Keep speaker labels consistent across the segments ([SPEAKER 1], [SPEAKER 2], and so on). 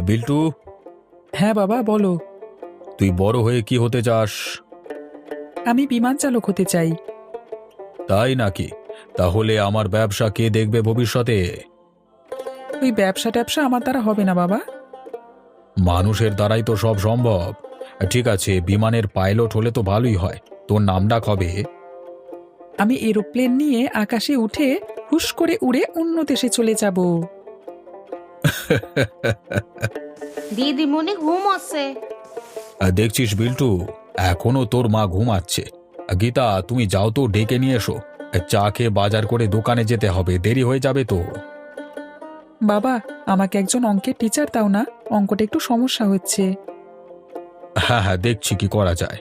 [SPEAKER 1] বিল্টু,
[SPEAKER 2] হ্যাঁ বাবা, বলো।
[SPEAKER 1] তুই বড় হয়ে কি হতে চাস?
[SPEAKER 2] আমি বিমান চালক হতে চাই।
[SPEAKER 1] তাই নাকি? তাহলে আমার ব্যবসা কে দেখবে ভবিষ্যতে?
[SPEAKER 2] ওই ব্যবসা ট্যাবসা আমার দ্বারা হবে না বাবা।
[SPEAKER 1] মানুষের দ্বারাই তো সব সম্ভব। ঠিক আছে, বিমানের পাইলট হলে তো ভালোই হয়। তোর নাম ডাক হবে।
[SPEAKER 2] আমি এরোপ্লেন নিয়ে আকাশে উঠে হুশ করে উড়ে অন্য দেশে চলে যাব।
[SPEAKER 3] দিদিমণি ঘুম আসছে।
[SPEAKER 1] দেখছিস বিল্টু, এখনো তোর মা ঘুমাচ্ছে। গীতা, তুমি যাও তো, ডেকে নিয়ে এসো। চা খেয়ে বাজার করে দোকানে যেতে হবে, দেরি হয়ে যাবে তো।
[SPEAKER 2] বাবা, আমাকে একজন অঙ্কের টিচার দাও না, অঙ্কটা একটু সমস্যা হচ্ছে।
[SPEAKER 1] হ্যাঁ হ্যাঁ, দেখছি কি করা যায়।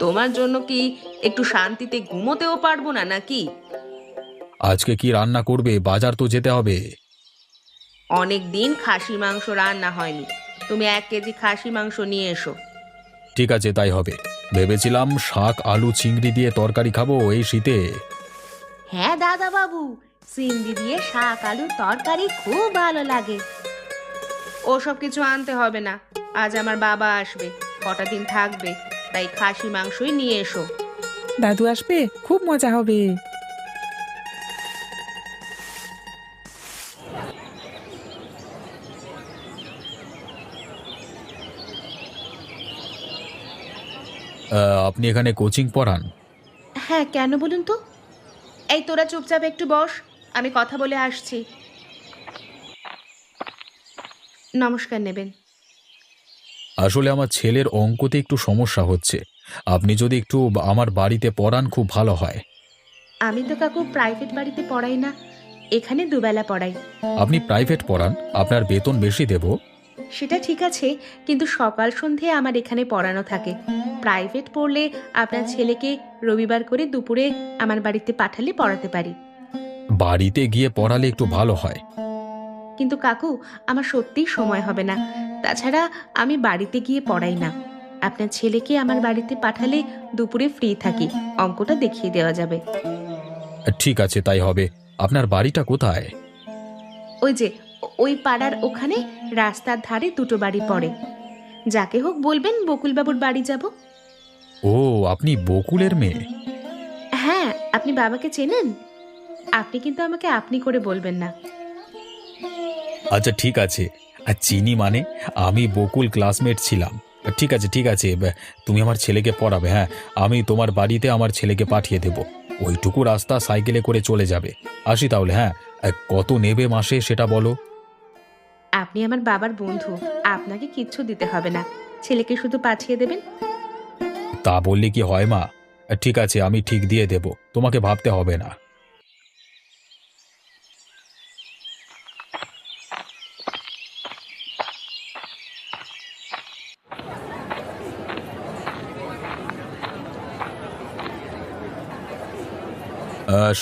[SPEAKER 3] তোমার জন্য কি একটু শান্তিতে ঘুমোতেও পারবো না নাকি?
[SPEAKER 1] আজকে কি রান্না করবে? বাজার তো যেতে হবে।
[SPEAKER 3] অনেক দিন খাসি মাংস রান্না হয়নি। তুমি 1 কেজি খাসি মাংস নিয়ে এসো।
[SPEAKER 1] ঠিক আছে, তাই হবে। ভেবেছিলাম শাক আলু চিংড়ি দিয়ে তরকারি খাবো এই শীতে।
[SPEAKER 3] হ্যাঁ দাদা বাবু, চিংড়ি দিয়ে শাক আলু তরকারি খুব ভালো লাগে। ওসব কিছু আনতে হবে না। আজ আমার বাবা আসবে, কটা দিন থাকবে, তাই খাসি মাংসই নিয়ে এসো।
[SPEAKER 2] দাদু আসবে, খুব মজা হবে।
[SPEAKER 1] আপনি এখানে কোচিং পড়ান?
[SPEAKER 3] হ্যাঁ, কেন বলুন তো? এই তোরা চুপচাপ একটু বস, আমি কথা বলে আসছি। নমস্কার নেবেন।
[SPEAKER 1] আসলে আমার ছেলের অঙ্কতে একটু সমস্যা হচ্ছে। আপনি যদি একটু আমার বাড়িতে পড়ান খুব ভালো হয়।
[SPEAKER 3] আমি তো কাকু প্রাইভেট বাড়িতে পড়াই না, এখানে দুবেলা পড়াই।
[SPEAKER 1] আপনি প্রাইভেট পড়ান, আপনার বেতন বেশি দেব।
[SPEAKER 3] সেটা ঠিক আছে, কিন্তু সকাল সন্ধে আমার এখানে পড়ানো থাকে। প্রাইভেট পড়লে আপনার ছেলেকে রবিবার করে দুপুরে আমার বাড়িতে পাঠালে পড়াতে পারি।
[SPEAKER 1] বাড়িতে গিয়ে পড়ালে একটু ভালো হয়।
[SPEAKER 3] কিন্তু কাকু, আমার সত্যিই সময় হবে না। তাছাড়া আমি বাড়িতে গিয়ে পড়াই না। আপনার ছেলেকে আমার বাড়িতে পাঠালে দুপুরে ফ্রি থাকি, অঙ্কটা দেখিয়ে দেওয়া যাবে।
[SPEAKER 1] ঠিক আছে, তাই হবে। আপনার বাড়িটা কোথায়?
[SPEAKER 3] ওই যে ওই পাড়ার ওখানে রাস্তার ধারে দুটো বাড়ি পড়ে। যাকে হোক বলবেন বকুলবাবুর বাড়ি যাব।
[SPEAKER 1] ও, আপনি বকুলের মেয়ে?
[SPEAKER 3] হ্যাঁ, আপনি বাবাকে চেনেন? আপনি কিন্তু আমাকে আপনি করে বলবেন না।
[SPEAKER 1] আচ্ছা ঠিক আছে। চিনি মানে? আমি বকুল ক্লাসমেট ছিলাম। ঠিক আছে ঠিক আছে, তুমি আমার ছেলেকে পড়াবে। হ্যাঁ, আমি তোমার বাড়িতে আমার ছেলেকে পাঠিয়ে দেব। ওইটুকু রাস্তা সাইকেলে করে চলে যাবে। আসি তাহলে, হ্যাঁ। কত নেবে মাসে সেটা বলো।
[SPEAKER 3] আপনি আমার বাবার বন্ধু, আপনাকে কিচ্ছু দিতে হবে না, ছেলেকে শুধু পাঠিয়ে দেবেন।
[SPEAKER 1] তা বললে কি হয় মা? ঠিক আছে, আমি ঠিক দিয়ে দেব, তোমাকে ভাবতে হবে না।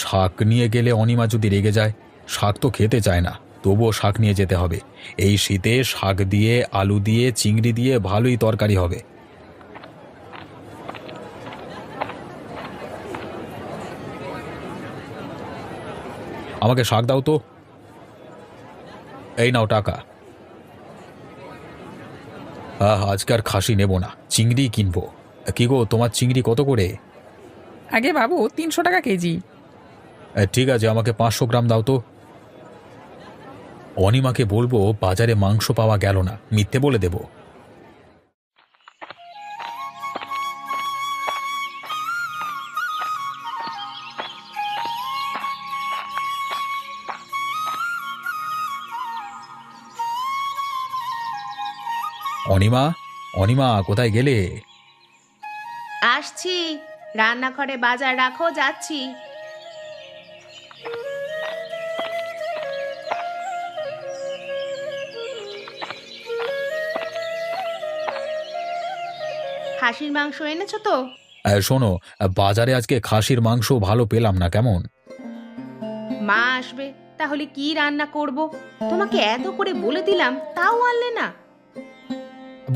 [SPEAKER 1] শাক নিয়ে গেলে অনিমা যদি রেগে যায়। শাক তো খেতে চায় না, তবুও শাক নিয়ে যেতে হবে। এই শীতে শাক দিয়ে আলু দিয়ে চিংড়ি দিয়ে ভালোই তরকারি হবে। আমাকে শাক দাও তো। এই নাও টাকা। আজকে আর খাসি নেব না, চিংড়ি কিনবো। কি গো, তোমার চিংড়ি কত করে?
[SPEAKER 2] আগে বাবু, 300 টাকা কেজি।
[SPEAKER 1] ঠিক আছে, আমাকে 500 গ্রাম দাও তো। অনিমাকে বলবো বাজারে মাংস পাওয়া গেল না, মিথ্যে বলে দেব। অনিমা, অনিমা কোথায় গেলে?
[SPEAKER 3] আসছি, রান্নাঘরে বাজার রাখো, যাচ্ছি। খাসির মাংস এনেছো তো?
[SPEAKER 1] শোনো, বাজারে আজকে খাসির মাংস ভালো পেলাম না, কেমন?
[SPEAKER 3] মা আসবে, তাহলে কি রান্না করব? তোমাকে এত করে বলে দিলাম, তাও আনলে না।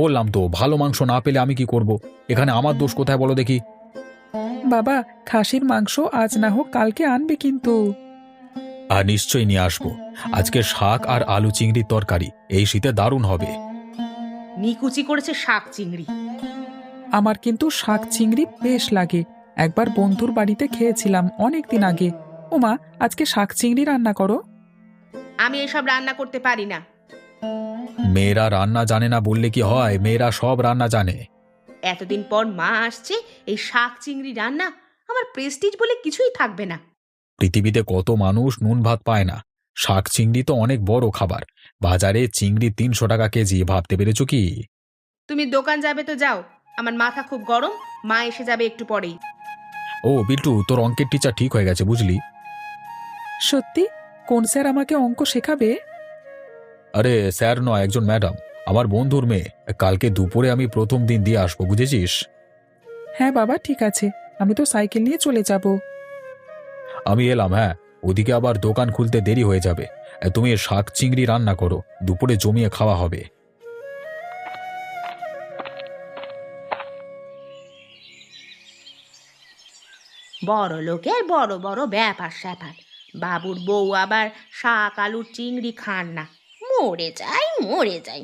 [SPEAKER 1] বললাম তো, ভালো মাংস না পেলে আমি কি করব? এখানে আমার দোষ কোথায় বলো দেখি?
[SPEAKER 2] বাবা, খাসির মাংস আজ না হোক কালকে আনবে কিন্তু।
[SPEAKER 1] আর নিশ্চয়ই নিয়ে আসবো। আজকে শাক আর আলু চিংড়ির তরকারি এই শীতে দারুণ হবে।
[SPEAKER 3] নিকুচি করেছে শাক চিংড়ি।
[SPEAKER 2] আমার কিন্তু শাক চিংড়ি বেশ লাগে। একবার বন্ধুর বাড়িতে খেয়েছিলাম অনেক দিন আগে। ওমা, আজকে শাক চিংড়ি রান্না করো।
[SPEAKER 3] আমি এসব রান্না করতে পারি না।
[SPEAKER 1] মেয়েরা রান্না জানে না বললে কি হয়, মেয়েরা সব রান্না জানে।
[SPEAKER 3] এতদিন পর মা আসছে, এই শাক চিংড়ি রান্না আমার প্রেস্টিজ বলে কিছুই থাকবে না।
[SPEAKER 1] পৃথিবীতে কত মানুষ নুন ভাত পায় না, শাক চিংড়ি তো অনেক বড় খাবার। বাজারে চিংড়ি 300 টাকা কেজি, ভাবতে পেরেছো কি?
[SPEAKER 3] তুমি দোকান যাবে তো যাও, আমার মাথা খুব গরম, মা এসে যাবে একটু পরেই।
[SPEAKER 1] ও বিল্টু, তোর অঙ্কের টিচার ঠিক হয়ে গেছে বুঝলি?
[SPEAKER 2] সত্যি? কোন স্যার আমাকে অঙ্ক শেখাবে?
[SPEAKER 1] আরে স্যার নয়, একজন ম্যাডাম, আমার বন্ধুর মেয়ে। কালকে দুপুরে আমি প্রথম দিন দিয়ে আসবো, বুঝেছিস?
[SPEAKER 2] হ্যাঁ বাবা, ঠিক আছে, আমি তো সাইকেল নিয়ে চলে যাব।
[SPEAKER 1] আমি এলাম, হ্যাঁ। ওদিকে আবার দোকান খুলতে দেরি হয়ে যাবে। তুমি শাক চিংড়ি রান্না করো, দুপুরে জমিয়ে খাওয়া হবে।
[SPEAKER 3] বড় লোকের বড় বড় ব্যাপার স্যাপার, বাবুর বউ আবার শাক আলুর চিংড়ি খান না। মরে যাই মরে যাই।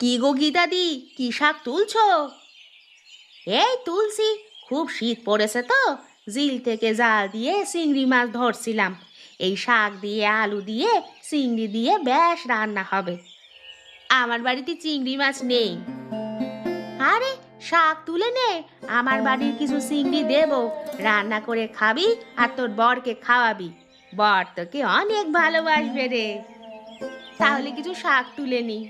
[SPEAKER 3] কি গো গীতাদি, কি শাক তুলছো? এই তুলসি, খুব শীত পড়েছে তো, জিল থেকে জাল দিয়ে চিংড়ি মাছ ধরছিলাম। এই শাক দিয়ে আলু দিয়ে চিংড়ি দিয়ে বেশ রান্না হবে। আমার বাড়িতে চিংড়ি মাছ নেই। আরে শাক তুলে নে, আমার বাড়ির কিছু চিংড়ি দেব, রান্না করে খাবি আর তোর বরকে খাওয়াবি। বর তোকে অনেক ভালোবাসবে রে। তাহলে কিছু শাক তুলে নি।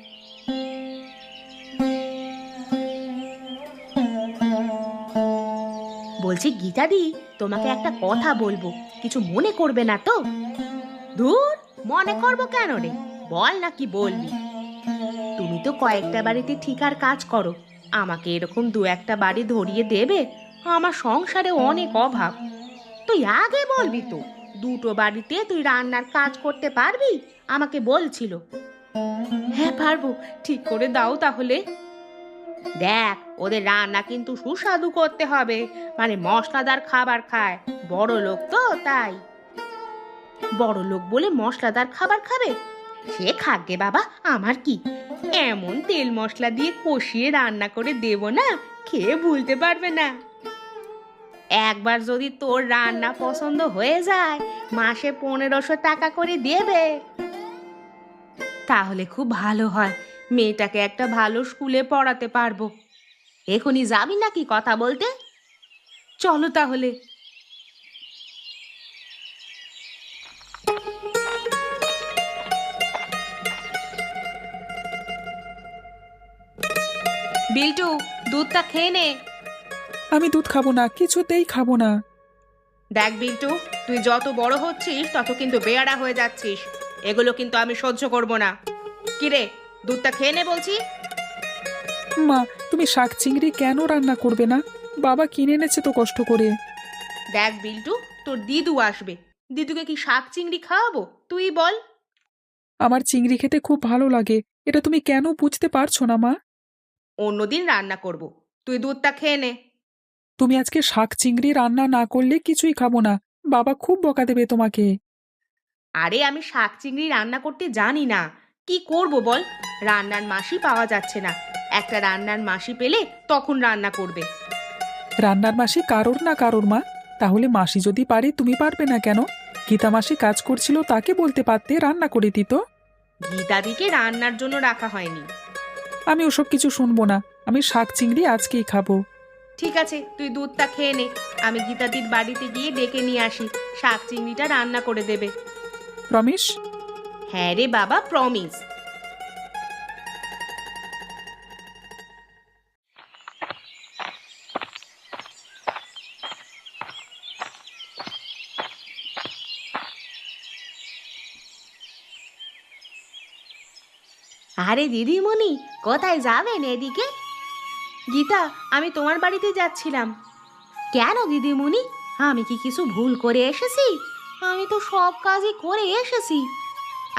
[SPEAKER 3] বলছি গীতাদি, তোমাকে একটা কথা বলবো, কিছু মনে করবে না তো? ধুর, মনে করবো কেন রে, বল না কি বলবি। তুমি তো কয়েকটা বাড়িতে ঠিকার কাজ করো, আমাকে এরকম 2-1টা বাড়ি ধরিয়ে দেবে? আমার সংসারে অনেক অভাব। তুই আগে বলবি তো, 2টো বাড়িতে তুই রান্নার কাজ করতে পারবি? আমাকে বলছিল। হ্যাঁ পারবো, ঠিক করে দাও তাহলে। দেখ, ওদের রান্না কিন্তু সুস্বাদু করতে হবে, মানে মশলাদার খাবার খায়, বড় লোক তো তাই। বড় লোক বলে মশলাদার খাবার খাবে? সে খাগে বাবা, আমার কি। এমন তেল মশলা দিয়ে কষিয়ে রান্না করে দেব না, খেয়ে ভুলতে পারবে না। একবার যদি তোর রান্না পছন্দ হয়ে যায়, মাসে 1500 টাকা করে দেবে। তাহলে খুব ভালো হয়, মেয়েটাকে একটা ভালো স্কুলে পড়াতে পারবো। এখনই যাবি নাকি কথা বলতে? চলো তাহলে। বিল্টু, দুধটা খেয়ে নে।
[SPEAKER 2] আমি দুধ খাবো না, কিছুতেই খাবো না।
[SPEAKER 3] দেখ বিল্টু, তুই যত বড় হচ্ছিস তত কিন্তু বেয়াড়া হয়ে যাচ্ছিস। এগুলো কিন্তু আমি সহ্য করব না। কিরে, দুধটা খেয়ে নে বলছি।
[SPEAKER 2] মা, তুমি শাক চিংড়ি কেন রান্না করবে না? বাবা কিনে এনেছে তো কষ্ট করে।
[SPEAKER 3] দেখ বিল্টু, তোর দিদু আসবে, দিদুকে কি শাক চিংড়ি খাওয়াবো তুই বল?
[SPEAKER 2] আমার চিংড়ি খেতে খুব ভালো লাগে, এটা তুমি কেন বুঝতে পারছো না মা?
[SPEAKER 3] অন্যদিন রান্না করব, তুই দুধটা খেয়ে নে।
[SPEAKER 2] তুমি আজকে শাক চিংড়ি রান্না না করলে কিছুই খাবো না। বাবা খুব বকা দেবে তোমাকে।
[SPEAKER 3] আরে আমি শাক চিংড়ি রান্না করতে জানি না, কি করব বল? রান্নার মাসি পাওয়া যাচ্ছে না, একটা রান্নার মাসি পেলে তখন রান্না করবে।
[SPEAKER 2] রান্নার মাসি কারোর না কারোর মা, তাহলে মাসি যদি পারে তুমি পারবে না কেন? গীতা মাসি কাজ করছিল, তাকে বলতে পারতে, রান্না করে দিত।
[SPEAKER 3] গীতাদিকে রান্নার জন্য রাখা হয়নি।
[SPEAKER 2] আমি ওসব কিছু শুনবো না, আমি শাক চিংড়ি আজকেই খাবো।
[SPEAKER 3] ঠিক আছে, তুই দুধটা খেয়ে নে, আমি গীতাদির বাড়িতে গিয়ে ডেকে নিয়ে আসি, শাক চিংড়িটা রান্না করে দেবে।
[SPEAKER 2] রমেশ,
[SPEAKER 3] হ্যাঁ রে বাবা, প্রমিস। আরে দিদিমণি, কোথায় যাবেন এদিকে? গীতা, আমি তোমার বাড়িতে যাচ্ছিলাম। কেন দিদিমণি, আমি কি কিছু ভুল করে এসেছি? আমি তো সব কাজই করে এসেছি।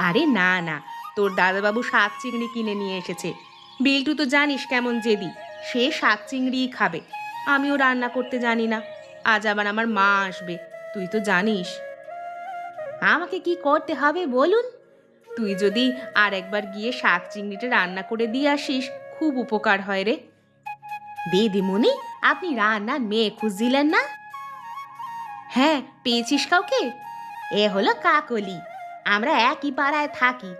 [SPEAKER 3] আরে না না, তোর দাদাবাবু শাক চিংড়ি কিনে নিয়ে এসেছে। বিল্টু তো জানিস কেমন জেদি, সে শাক চিংড়িই খাবে। আমিও রান্না করতে জানি না, আজ আবার আমার মা আসবে, তুই তো জানিস। আমাকে কি করতে হবে বলুন? তুই যদি আর একবার গিয়ে শাক চিংড়িটা রান্না করে দিয়ে আসিস, খুব উপকার হয় রে। দিদিমণি, আপনি রান্নার মেয়ে খুঁজছিলেন না? হ্যাঁ, পেয়েছিস কাউকে? এ হলো কাকলি, আমরা একই পাড়ায় থাকি।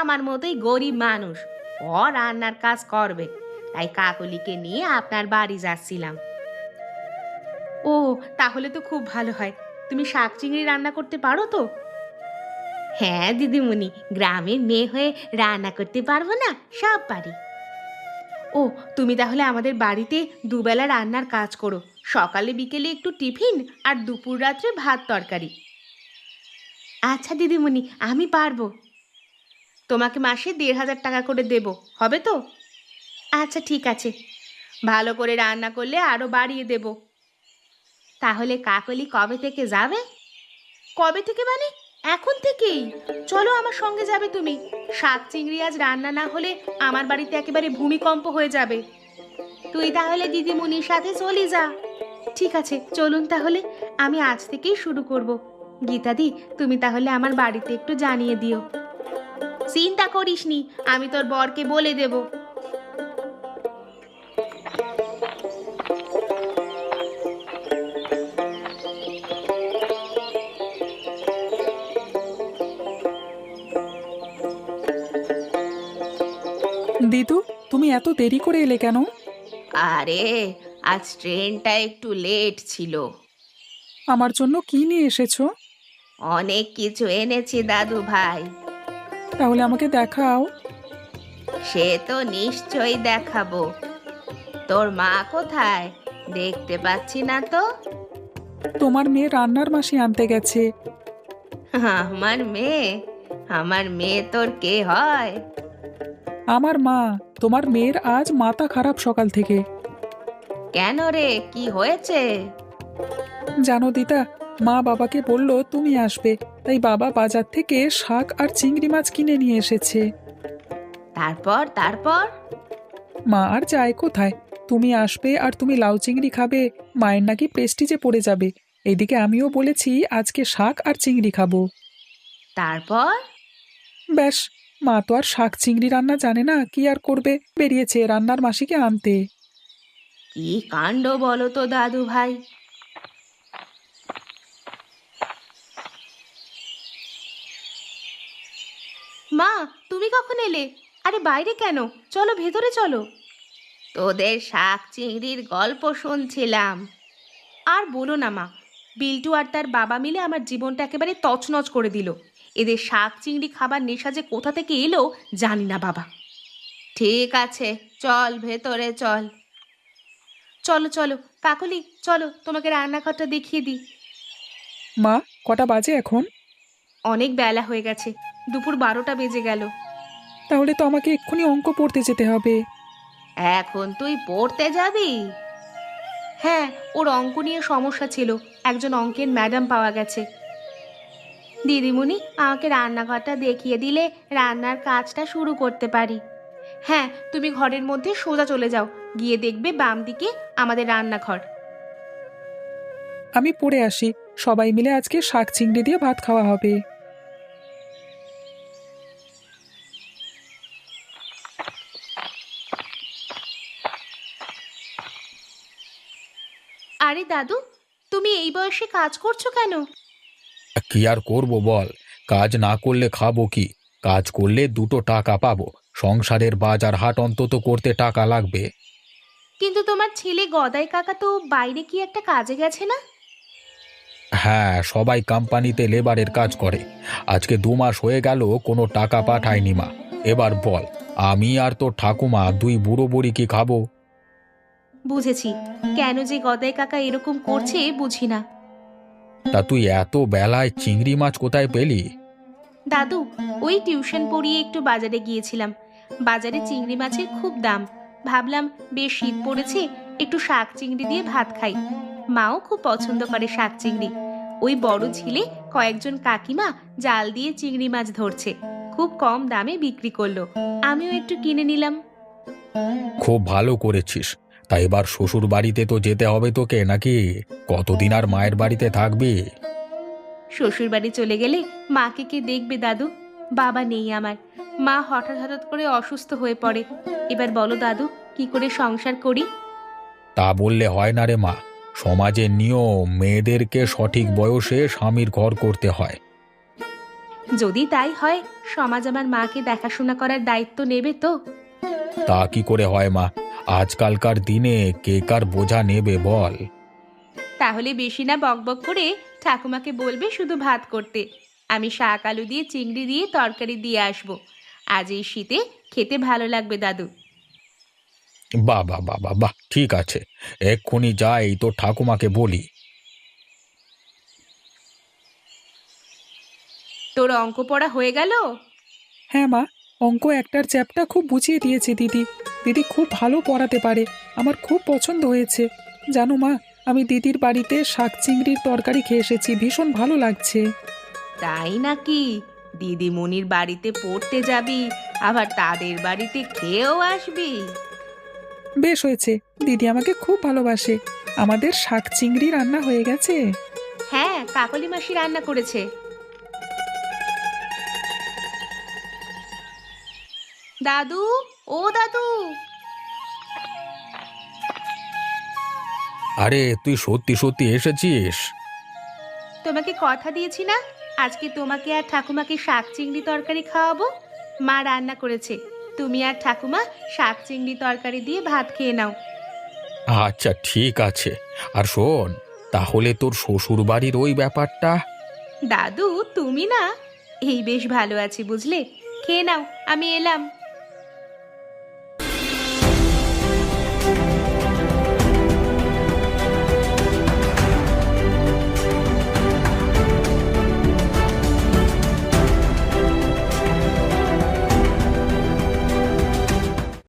[SPEAKER 3] আমার মতোই গরিব মানুষ, ও রান্নার কাজ করবে, তাই কাকলিকে নিয়ে আপনার বাড়ি যাচ্ছিলাম। ও, তাহলে তো খুব ভালো হয়। তুমি শাক চিংড়ি রান্না করতে পারো তো? হ্যাঁ দিদিমণি, গ্রামের মেয়ে হয়ে রান্না করতে পারবো না? সব পারি। ও, তুমি তাহলে আমাদের বাড়িতে দুবেলা রান্নার কাজ করো, সকালে বিকেলে একটু টিফিন, আর দুপুর রাত্রে ভাত তরকারি। আচ্ছা দিদিমণি, আমি পারবো। তোমাকে মাসে ১,৫০০ টাকা করে দেব, হবে তো? আচ্ছা ঠিক আছে, ভালো করে রান্না করলে আরো বাড়িয়ে দেব। তাহলে কাকলি কবে থেকে যাবে? কবে থেকে মানে এখন থেকেই। চলো আমার সঙ্গে যাবে তুমি। শাক চিংড়ি আজ রান্না না হলে আমার বাড়িতে একেবারে ভূমিকম্প হয়ে যাবে। তুই তাহলে দিদিমণির সাথে চলে যা। ঠিক আছে, চলুন তাহলে, আমি আজ থেকেই শুরু করব। গীতাদি, তুমি তাহলে আমার বাড়িতে একটু জানিয়ে দিও। চিন্তা করিসনি, আমি তোর বরকে বলে দেব।
[SPEAKER 2] দিদু, তুমি এত দেরি করে এলে কেন?
[SPEAKER 3] আরে, আজ ট্রেনটা একটু লেট ছিল।
[SPEAKER 2] আমার জন্য কি নিয়ে এসেছো?
[SPEAKER 3] অনেক কিছু এনেছি দাদু ভাই।
[SPEAKER 2] তাহলে আমাকে দেখাও।
[SPEAKER 3] সে তো নিশ্চয়ই দেখাবো। তোর মা কোথায়? দেখতে পাচ্ছি না তো।
[SPEAKER 2] তোমার মেয়ে রান্নার মাসি আনতে গেছে।
[SPEAKER 3] আমার মেয়ে? আমার মেয়ে তোর কে হয়?
[SPEAKER 2] আমার মা। তোমার মেয়ের আজ মাথা খারাপ সকাল থেকে।
[SPEAKER 3] কেন রে, কি হয়েছে?
[SPEAKER 2] জানো দিদা, মা বাবাকে বলল তুমি আসবে, তাই বাবা বাজার থেকে শাক আর চিংড়ি মাছ কিনে নিয়ে এসেছে।
[SPEAKER 3] তারপর তারপর?
[SPEAKER 2] মা আর যায় কোথায়? তুমি আসবে আর তুমি লাউ চিংড়ি খাবে, মায়ের নাকি প্রেস্টিজে পড়ে যাবে। এদিকে আমিও বলেছি আজকে শাক আর চিংড়ি খাবো।
[SPEAKER 3] তারপর?
[SPEAKER 2] ব্যাস, মা তো আর শাক চিংড়ি রান্না জানে না, কি আর করবে, বেরিয়েছে রান্নার মাসিকে আনতে।
[SPEAKER 3] কি কাণ্ড বলো তো দাদু ভাই। মা, তুমি কখন এলে? আরে বাইরে কেন? চলো ভেতরে চলো। তোদের শাক চিংড়ির গল্প শুনছিলাম। আর বলো না মা, বিল্টু আর তার বাবা মিলে আমার জীবনটা একেবারে তছনছ করে দিল। এদের শাক চিংড়ি খাবার নেশা যে কোথা থেকে এলো জানি না বাবা। ঠিক আছে, চল ভেতরে চল। চলো চলো কাকলি, চলো তোমাকে রান্নাঘরটা দেখিয়ে দিই।
[SPEAKER 2] মা, কটা বাজে এখন?
[SPEAKER 3] অনেক বেলা হয়ে গেছে, দুপুর ১২টা বেজে গেল।
[SPEAKER 2] তাহলে তো আমাকে এক্ষুনি অঙ্ক পড়তে যেতে হবে।
[SPEAKER 3] এখন তুই পড়তে যাবি? হ্যাঁ, ওর অঙ্ক নিয়ে সমস্যা ছিল, একজন অঙ্কের ম্যাডাম পাওয়া গেছে। দিদিমণি, আমাকে রান্নাঘরটা দেখিয়ে দিলে রান্নার কাজটা শুরু করতে পারি। হ্যাঁ, তুমি ঘরের মধ্যে সোজা চলে যাও, গিয়ে দেখবে বাম দিকে আমাদের রান্নাঘর।
[SPEAKER 2] আমি পড়ে আসি, সবাই মিলে আজকে শাক চিংড়ি দিয়ে ভাত খাওয়া হবে।
[SPEAKER 3] আরে দাদু, তুমি এই বয়সে কাজ করছো কেন?
[SPEAKER 1] কি আর করব বল, কাজ না করলে খাবো কি? কাজ করলে দুটো টাকা পাবো, সংসারের বাজার হাট অন্তত করতে টাকা লাগবে।
[SPEAKER 3] কিন্তু তোমার ছেলে গদাই কাকা তো বাইরে কি একটা কাজে গেছে না?
[SPEAKER 1] হ্যাঁ, সবাই কোম্পানিতে লেবারের কাজ করে। আজকে ২ মাস হয়ে গেল কোনো টাকা পাঠায়নি মা। এবার বল, আমি আর তোর ঠাকুমা দুই বুড়ো বুড়ি কি খাবো?
[SPEAKER 3] বুঝেছি, কেন যে গদাই কাকা এরকম করছে বুঝি না।
[SPEAKER 1] তা তুই এত বেলায় চিংড়ি মাছ কোথায় পেলি?
[SPEAKER 3] দাদু, ওই টিউশন পড়িয়ে একটু বাজারে গিয়েছিলাম। বাজারে চিংড়ি মাছের খুব দাম, ভাবলাম বেশ শীত পড়েছে, একটু শাক চিংড়ি দিয়ে ভাত খাই। মাও খুব পছন্দ করে শাক চিংড়ি। ওই বড় ঝিলে কয়েকজন কাকিমা জাল দিয়ে চিংড়ি মাছ ধরছে, খুব কম দামে বিক্রি করলো, আমিও একটু কিনে নিলাম।
[SPEAKER 1] খুব ভালো করেছিস। তা এবার শ্বশুর বাড়িতে তো যেতে হবে তোকে নাকি? কতদিন আর মায়ের বাড়িতে থাকবি?
[SPEAKER 3] শ্বশুর বাড়ি চলে গেলে মাকে কে দেখবে দাদু? বাবা নেই আমার, মা হঠাৎ হঠাৎ করে অসুস্থ হয়ে পড়ে। এবার বলো দাদু, কি করে সংসার করি?
[SPEAKER 1] তা বললে হয় না রে মা। সমাজের নিয়ম, মেয়েদেরকে সঠিক বয়সে স্বামীর ঘর করতে হয়।
[SPEAKER 3] যদি তাই হয়, সমাজ আমার মাকে দেখাশোনা করার দায়িত্ব নেবে তো?
[SPEAKER 1] তা কি করে হয় মা? আজকালকার দিনে কে কার বোঝা নেবে বল?
[SPEAKER 3] তাহলে বেশি না বকবক করে ঠাকুমাকে বলবে শুধু ভাত করতে। আমি শাক আলু দিয়ে চিংড়ি দিয়ে তরকারি দিয়ে আসবো। আজ এই শীতে খেতে ভালো লাগবে দাদু।
[SPEAKER 1] বাহ বাহ বাহ বাহ বাহ, ঠিক আছে। এক্ষুনি যাই তো ঠাকুমাকে বলি।
[SPEAKER 3] তোর অঙ্ক পড়া হয়ে গেল?
[SPEAKER 2] হ্যাঁ মা, অঙ্ক একটার চ্যাপ্টার খুব বুঝিয়ে দিয়েছে দিদি। দিদি খুব ভালো পড়াতে পারে, আমার খুব পছন্দ হয়েছে। জানো মা, আমি দিদির বাড়িতে শাক চিংড়ির তরকারি খেয়ে এসেছি, ভীষণ ভালো লাগছে।
[SPEAKER 3] তাই নাকি? দিদিমণির বাড়িতে পড়তে যাবি, আবার তাদের বাড়িতে খেয়েও আসবি?
[SPEAKER 2] বেশ হয়েছে, দিদি আমাকে খুব ভালোবাসে। আমাদের শাক চিংড়ি রান্না হয়ে গেছে।
[SPEAKER 3] হ্যাঁ, কাকলি মাসি রান্না করেছে। দাদু, ও দাদু!
[SPEAKER 1] আরে তুই সত্যি সত্যি এসেছিস?
[SPEAKER 3] তোমাকে কথা দিয়েছি না, আজকে তোমাকে আর ঠাকুমাকে শাক চিংড়ি তরকারি খাওয়াবো। মা রান্না করেছে, তুমি আর ঠাকুমা শাক চিংড়ি তরকারি দিয়ে ভাত খেয়ে নাও।
[SPEAKER 1] আচ্ছা ঠিক আছে। আর শোন, তাহলে তোর শ্বশুর বাড়ির ওই ব্যাপারটা?
[SPEAKER 3] দাদু, তুমি না, এই বেশ ভালো আছি বুঝলে। খেয়ে নাও, আমি এলাম।